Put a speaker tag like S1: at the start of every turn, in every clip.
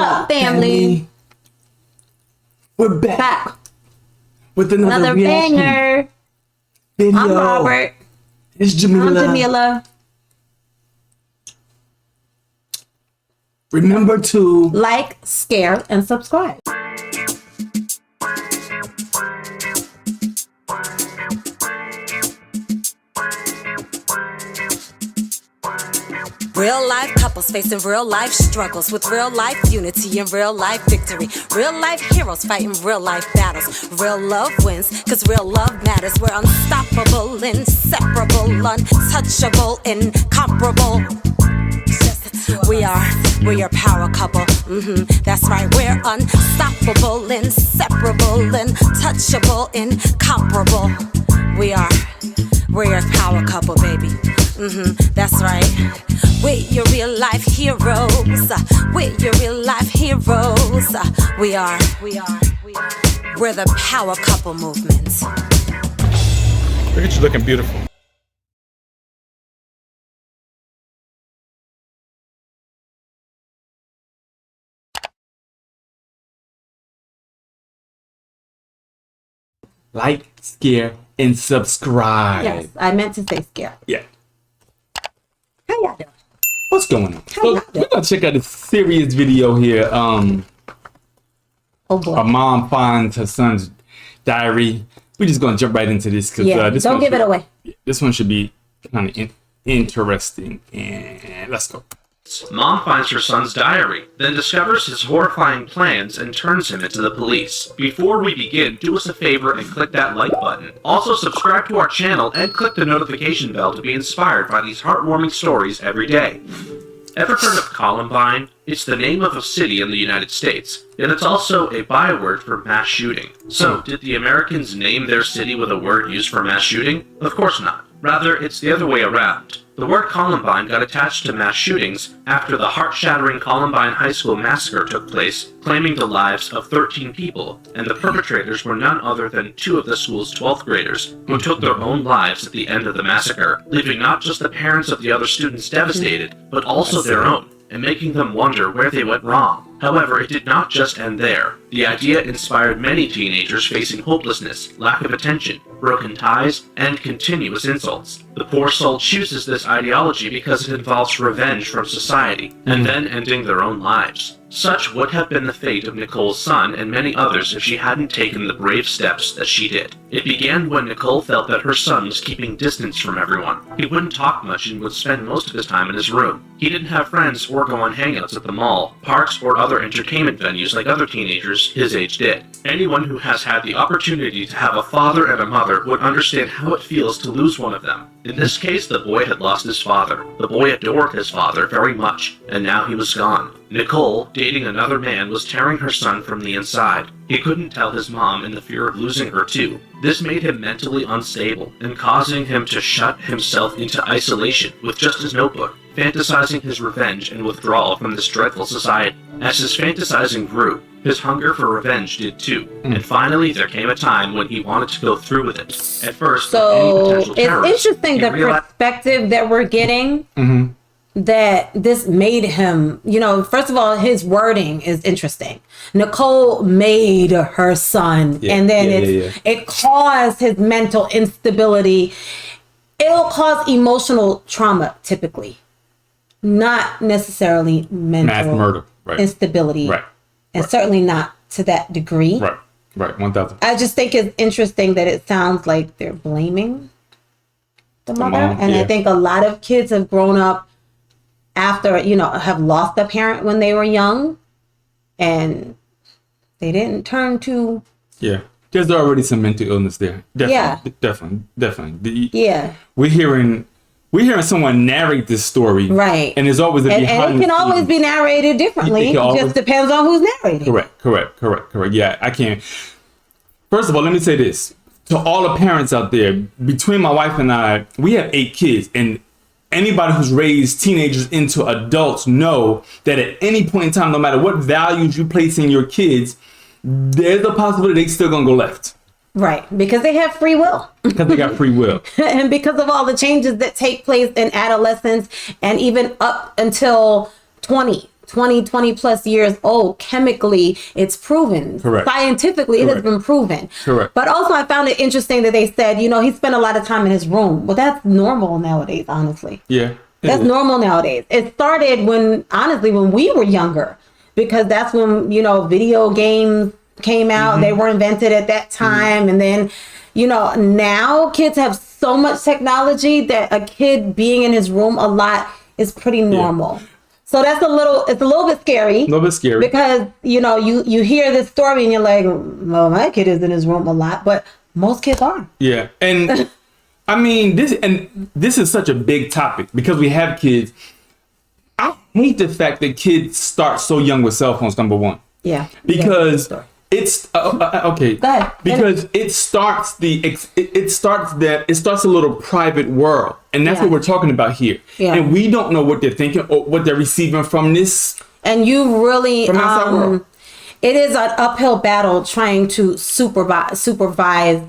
S1: up, family?
S2: We're back with another
S1: banger
S2: video.
S1: I'm Robert.
S2: It's Jamillah.
S1: I'm Jamillah.
S2: Remember to
S1: like, share, and subscribe.
S3: Real life couples facing real life struggles with real life unity and real life victory. Real life heroes fighting real life battles. Real love wins, cause real love matters. We're unstoppable, inseparable, untouchable, incomparable. We're your power couple. That's right, we're unstoppable, inseparable, untouchable, incomparable. We're your power couple, baby. That's right. We're your real life heroes. We're your real life heroes. We're the power couple movement.
S2: look at you looking beautiful. Like, share, and subscribe.
S1: Yes, I meant to say scare.
S2: Yeah.
S1: How y'all doing?
S2: What's going on? So we're gonna check out this serious video here.
S1: Oh boy.
S2: A mom finds her son's diary. We're just gonna jump right into this because this
S1: don't give it away.
S2: This one should be kind of interesting. And let's go.
S4: Mom finds her son's diary, then discovers his horrifying plans and turns him into the police. Before we begin, do us a favor and click that like button. Also subscribe to our channel and click the notification bell to be inspired by these heartwarming stories every day. Ever heard of Columbine? It's the name of a city in the United States, and it's also a byword for mass shooting. So, did the Americans name their city with a word used for mass shooting? Of course not. Rather, it's the other way around. The word Columbine got attached to mass shootings after the heart-shattering Columbine High School massacre took place, claiming the lives of 13 people, and the perpetrators were none other than 2 of the school's 12th graders, who took their own lives at the end of the massacre, leaving not just the parents of the other students devastated, but also their own, and making them wonder where they went wrong. However, it did not just end there. The idea inspired many teenagers facing hopelessness, lack of attention, broken ties, and continuous insults. The poor soul chooses this ideology because it involves revenge from society, and then ending their own lives. Such would have been the fate of Nicole's son and many others if she hadn't taken the brave steps that she did. It began when Nicole felt that her son was keeping distance from everyone. He wouldn't talk much and would spend most of his time in his room. He didn't have friends or go on hangouts at the mall, parks, or other entertainment venues like other teenagers his age did. Anyone who has had the opportunity to have a father and a mother would understand how it feels to lose one of them. In this case, the boy had lost his father. The boy adored his father very much, and now he was gone. Nicole, dating another man, was tearing her son from the inside. He couldn't tell his mom in the fear of losing her too. This made him mentally unstable and causing him to shut himself into isolation with just his notebook, fantasizing his revenge and withdrawal from this dreadful society. As his fantasizing grew, his hunger for revenge did too, and finally there came a time when he wanted to go through with it. At first,
S1: So it's interesting the perspective that we're getting. That this made him, first of all, his wording is interesting. Nicole made her son, and then it caused his mental instability. It'll cause emotional trauma typically, not necessarily mental
S2: mass murder,
S1: instability, and certainly not to that degree.
S2: Right, 1,000.
S1: I just think it's interesting that it sounds like they're blaming the mother, and I think a lot of kids have grown up after, have lost a parent when they were young, and they didn't turn to. Yeah,
S2: there's already some mental illness there. Definitely. We're hearing someone narrate this story,
S1: right?
S2: And there's always
S1: and it can always be narrated differently. It just depends on who's narrating.
S2: Correct. Yeah, I can't. First of all, let me say this to all the parents out there. Between my wife and I, we have 8 kids, and anybody who's raised teenagers into adults know that at any point in time, no matter what values you place in your kids, there's a possibility they're still gonna go left.
S1: Right, because they have free will.
S2: Because they got free will.
S1: And because of all the changes that take place in adolescence and even up until 20, 20 plus years old. Chemically, it's proven.
S2: Correct.
S1: Scientifically, it has been proven.
S2: Correct.
S1: But also, I found it interesting that they said, he spent a lot of time in his room. Well, that's normal nowadays, honestly.
S2: Yeah.
S1: That's normal nowadays. It started when we were younger, because that's when, video games came out. They were invented at that time. And then, now kids have so much technology that a kid being in his room a lot is pretty normal. Yeah. So it's a little bit scary. A little bit scary. Because, you hear this story and you're like, well, my kid is in his room a lot, but most kids are.
S2: Yeah. And I mean, this is such a big topic because we have kids. I hate the fact that kids start so young with cell phones, number one.
S1: Yeah.
S2: Because it's okay.
S1: Go ahead.
S2: Because it starts a little private world, and that's what we're talking about here. Yeah. And we don't know what they're thinking or what they're receiving from this.
S1: And you really, it is an uphill battle trying to supervise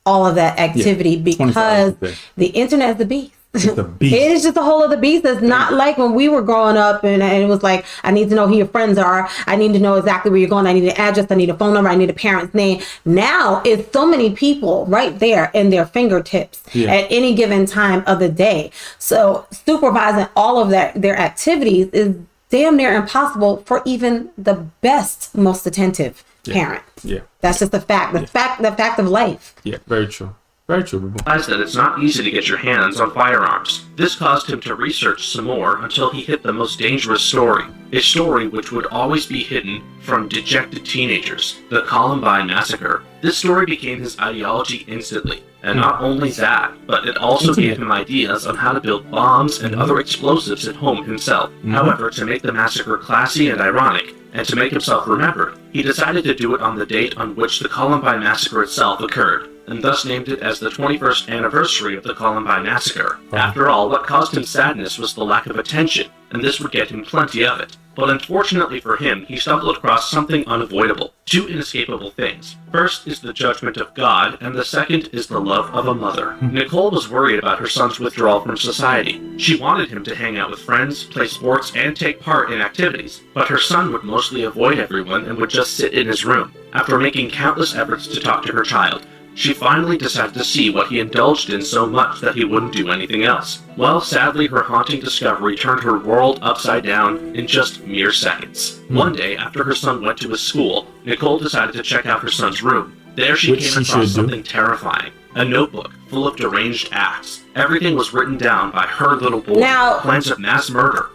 S1: all of that activity because the internet is the beast. It is just a whole other beast. It's not like when we were growing up and it was like, I need to know who your friends are. I need to know exactly where you're going. I need an address. I need a phone number. I need a parent's name. Now it's so many people right there in their fingertips at any given time of the day. So supervising all of their activities is damn near impossible for even the best, most attentive parent. Yeah. That's just the fact. The fact of life.
S2: Yeah, very true. Very true.
S4: Realized that it's not easy to get your hands on firearms. This caused him to research some more until he hit the most dangerous story. A story which would always be hidden from dejected teenagers, the Columbine Massacre. This story became his ideology instantly. And not only that, but it also gave him ideas on how to build bombs and other explosives at home himself. However, to make the massacre classy and ironic, and to make himself remembered, he decided to do it on the date on which the Columbine Massacre itself occurred, and thus named it as the 21st anniversary of the Columbine Massacre. After all, what caused him sadness was the lack of attention, and this would get him plenty of it. But unfortunately for him, he stumbled across something unavoidable. Two inescapable things. First is the judgment of God, and the second is the love of a mother. Nicole was worried about her son's withdrawal from society. She wanted him to hang out with friends, play sports, and take part in activities, but her son would mostly avoid everyone and would just sit in his room. After making countless efforts to talk to her child, she finally decided to see what he indulged in so much that he wouldn't do anything else. Well, sadly, her haunting discovery turned her world upside down in just mere seconds. One day, after her son went to his school, Nicole decided to check out her son's room. There she came across something terrifying. A notebook full of deranged acts. Everything was written down by her little boy.
S1: Now,
S4: plans of mass murder.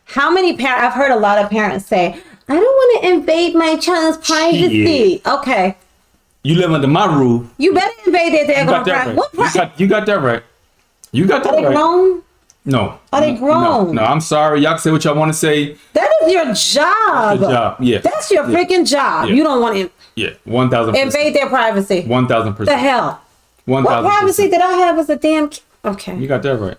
S1: How many parents, I've heard a lot of parents say, I don't want to invade my child's privacy. Yeah. Okay.
S2: You live under my roof.
S1: You better invade their privacy.
S2: You got that right. You got that right.
S1: Are they grown?
S2: No.
S1: Are they grown?
S2: No, I'm sorry. Y'all can say what y'all want to say.
S1: That is your job.
S2: That's your job. Yeah.
S1: That's your freaking job. Yeah. You don't want to
S2: 1,000%.
S1: invade their privacy.
S2: 1,000%.
S1: The hell?
S2: 1,000%.
S1: What privacy did I have as a damn Okay.
S2: You got that right.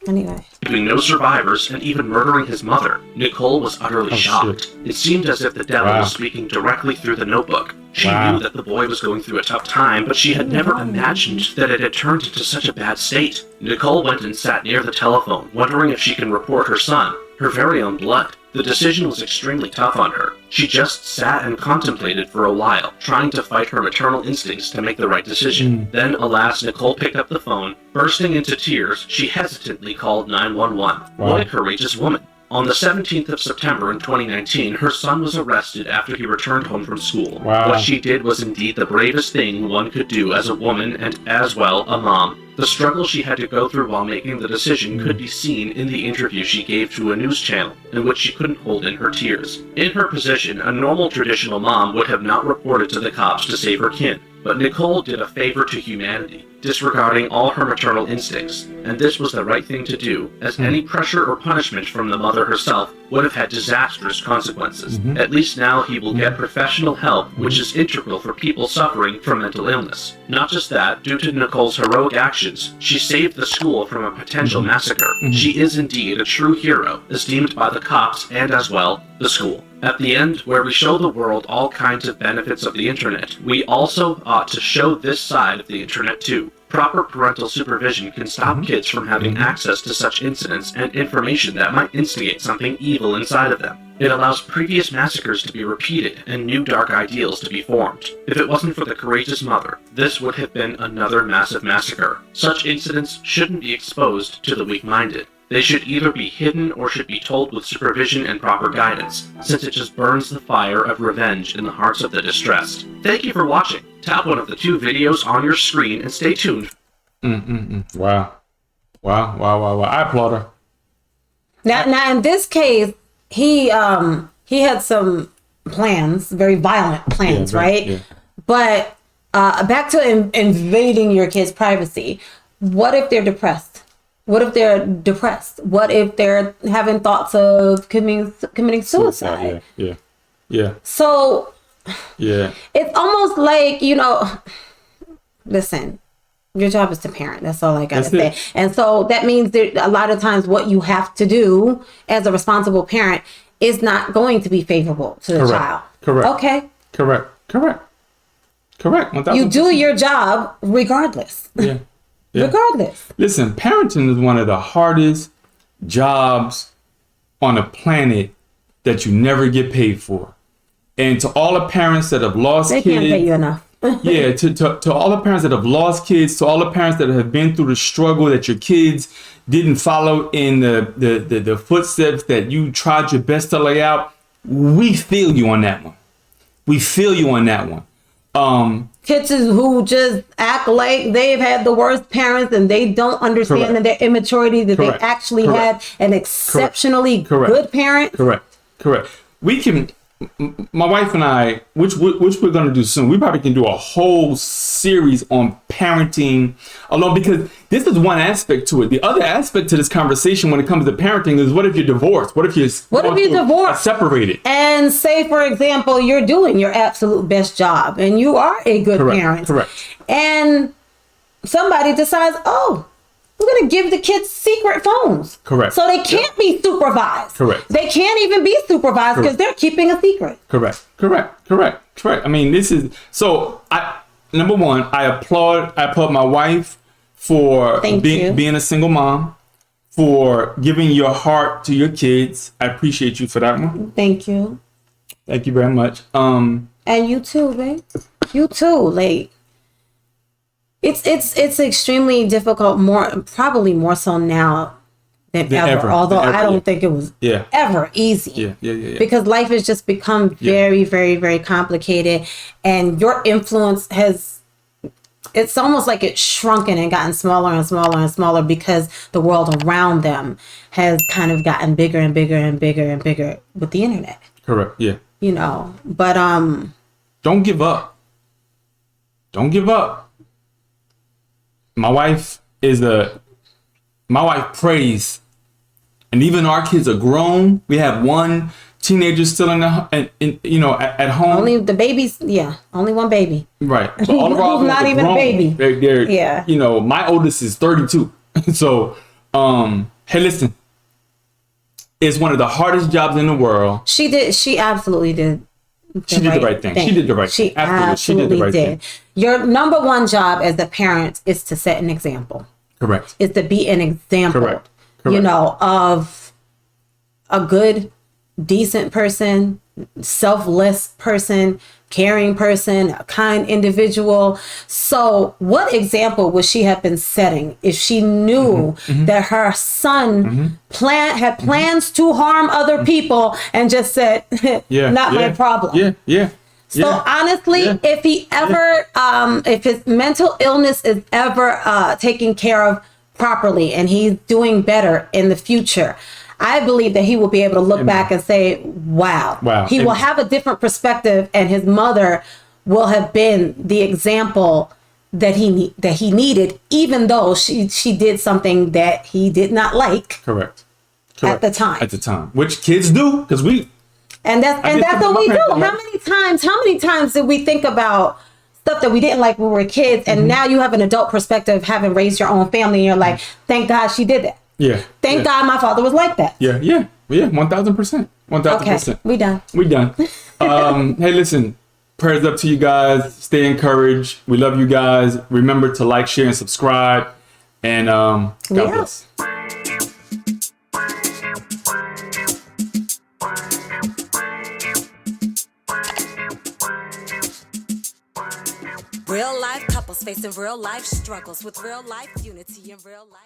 S1: Anyway.
S4: Leaving no survivors and even murdering his mother, Nicole was utterly shocked. Shit. It seemed as if the devil was speaking directly through the notebook. She knew that the boy was going through a tough time, but she had never imagined that it had turned into such a bad state. Nicole went and sat near the telephone, wondering if she can report her son, her very own blood. The decision was extremely tough on her. She just sat and contemplated for a while, trying to fight her maternal instincts to make the right decision. Then, alas, Nicole picked up the phone. Bursting into tears, she hesitantly called 911. What a courageous woman. On the 17th of September in 2019, her son was arrested after he returned home from school. What she did was indeed the bravest thing one could do as a woman and, as well, a mom. The struggle she had to go through while making the decision could be seen in the interview she gave to a news channel, in which she couldn't hold in her tears. In her position, a normal traditional mom would have not reported to the cops to save her kin. But Nicole did a favor to humanity, disregarding all her maternal instincts, and this was the right thing to do, as any pressure or punishment from the mother herself would have had disastrous consequences. At least now he will get professional help, which is integral for people suffering from mental illness. Not just that, due to Nicole's heroic actions, she saved the school from a potential massacre. She is indeed a true hero, esteemed by the cops and, as well, the school. At the end, where we show the world all kinds of benefits of the internet, we also ought to show this side of the internet too. Proper parental supervision can stop kids from having access to such incidents and information that might instigate something evil inside of them. It allows previous massacres to be repeated and new dark ideals to be formed. If it wasn't for the courageous mother, this would have been another massive massacre. Such incidents shouldn't be exposed to the weak-minded. They should either be hidden or should be told with supervision and proper guidance, since it just burns the fire of revenge in the hearts of the distressed. Thank you for watching. Tap one of the 2 videos on your screen and stay tuned.
S2: Wow. I applaud her.
S1: Now in this case, he had some plans, very violent plans, right? Yeah. But back to invading your kid's privacy. What if they're depressed? What if they're depressed? What if they're having thoughts of committing suicide?
S2: Yeah.
S1: So,
S2: yeah,
S1: it's almost like, listen, your job is to parent. That's all I got to say. And so that means that a lot of times what you have to do as a responsible parent is not going to be favorable to the child.
S2: Correct.
S1: Okay.
S2: Correct. 1,000%.
S1: You do your job regardless.
S2: Yeah.
S1: Regardless.
S2: Listen, parenting is one of the hardest jobs on the planet that you never get paid for. And to all the parents that have lost kids,
S1: they can't pay you enough.
S2: Yeah, to all the parents that have lost kids, to all the parents that have been through the struggle that your kids didn't follow in the footsteps that you tried your best to lay out, we feel you on that one.
S1: Kids who just act like they've had the worst parents and they don't understand in their immaturity that they actually had an exceptionally good parent.
S2: Correct. We can, my wife and I, which we're going to do soon, we probably can do a whole series on parenting alone, because this is one aspect to it. The other aspect to this conversation when it comes to parenting is, what if you're divorced? What if you're divorced? Separated?
S1: And say, for example, you're doing your absolute best job and you are a good parent.
S2: Correct.
S1: And somebody decides, we're going to give the kids secret phones.
S2: Correct.
S1: So they can't be supervised.
S2: Correct.
S1: They can't even be supervised because they're keeping a secret.
S2: Correct. I mean, this is, so number one, I applaud my wife for being a single mom, for giving your heart to your kids. I appreciate you for that one.
S1: Thank you.
S2: Thank you very much.
S1: And you too, babe. You too. Like, it's extremely difficult, probably more so now than ever. Although I don't think it was ever easy.
S2: Yeah.
S1: Because life has just become very, very, very complicated, and your influence it's almost like it's shrunken and gotten smaller and smaller and smaller because the world around them has kind of gotten bigger and bigger and bigger and bigger with the internet.
S2: Correct. Yeah.
S1: But
S2: don't give up. My wife prays, and even our kids are grown. We have one teenager still at home.
S1: Only the babies, only one baby.
S2: Right. But all of our
S1: not even
S2: grown.
S1: A baby.
S2: They're my oldest is 32. So, hey, listen. It's one of the hardest jobs in the world.
S1: She absolutely did.
S2: She did the right thing. She did the right thing.
S1: She absolutely did. Your number one job as a parent is to set an example.
S2: Correct.
S1: Is to be an example.
S2: Correct.
S1: Of a good, decent person, selfless person, caring person, a kind individual. So what example would she have been setting if she knew that her son had plans to harm other people and just said, not my problem? So honestly, if he ever, if his mental illness is ever taken care of properly and he's doing better in the future, I believe that he will be able to look back and say, wow. He will have a different perspective, and his mother will have been the example that he needed, even though she did something that he did not like.
S2: Correct.
S1: At the time.
S2: Which kids do, because
S1: And that's what we do. How many times did we think about stuff that we didn't like when we were kids, and now you have an adult perspective, having raised your own family, and you're like, thank God she did that. Thank God my father was like that.
S2: 1,000%.
S1: Okay, we done.
S2: Hey, listen, Prayers up to you guys. Stay encouraged. We love you guys. Remember to like, share, and subscribe. And God bless.
S3: Real life couples facing real life struggles with real life unity and real life.